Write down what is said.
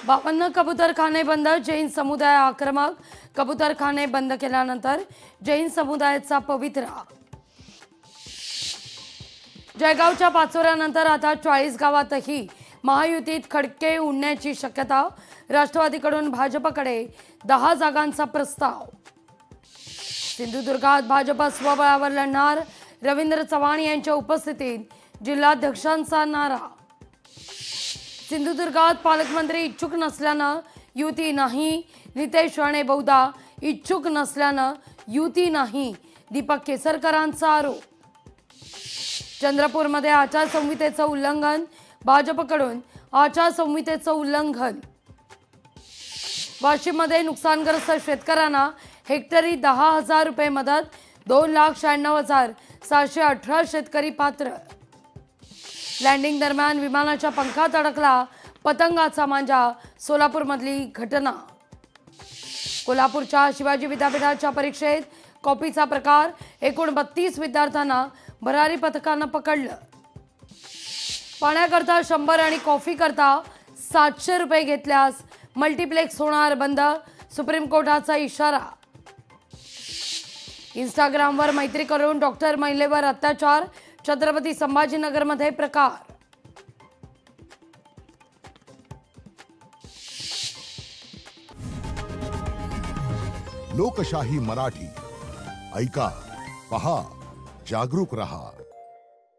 52 कबूतरखाने बंद, जैन समुदाय आक्रमक। कबूतरखाने बंद केल्यानंतर जैन समुदायाचा पवित्रा। जळगावच्या पाचोऱ्यानंतर आता 40 गावातही महायुतीत खडके उडण्याची शक्यता। राष्ट्रवादीकडून भाजपकडे 10 जागांचा प्रस्ताव। सिंधुदुर्गात भाजप स्वबळावर लढणार, रवींद्र चव्हाण यांच्या उपस्थितीत जिल्हाध्यक्षांचा नारा। सिंधुदुर्गात पालकमंत्री इच्छुक नसल्यानं युती नाही, नितेश राणे बहुधा इच्छुक नसल्यानं युती नाही, दीपक केसरकरांचा आरोप। चंद्रपूरमध्ये आचारसंहितेचं उल्लंघन, भाजपकडून आचारसंहितेचं उल्लंघन। वाशिममध्ये नुकसानग्रस्त शेतकऱ्यांना हेक्टरी 10,000 रुपये मदत, 2,96,718 शेतकरी पात्र। लँडिंग दरम्यान विमानाच्या पंखात अडकला पतंगाचा मांजा, सोलापूरमधली घटना। कोल्हापूरच्या शिवाजी विद्यापीठाच्या परीक्षेत कॉपीचा प्रकार, एकूण 32 विद्यार्थ्यांना भरारी पथकानं पकडलं। पाण्याकरता 100 आणि कॉफी करता 700 रुपये घेतल्यास मल्टीप्लेक्स होणार बंद, सुप्रीम कोर्टाचा इशारा। इंस्टाग्रामवर मैत्री करून डॉक्टर महिलेवर अत्याचार, छत्रपती संभाजीनगरमध्ये प्रकार। लोकशाही मराठी ऐका, पहा, जागरूक रहा।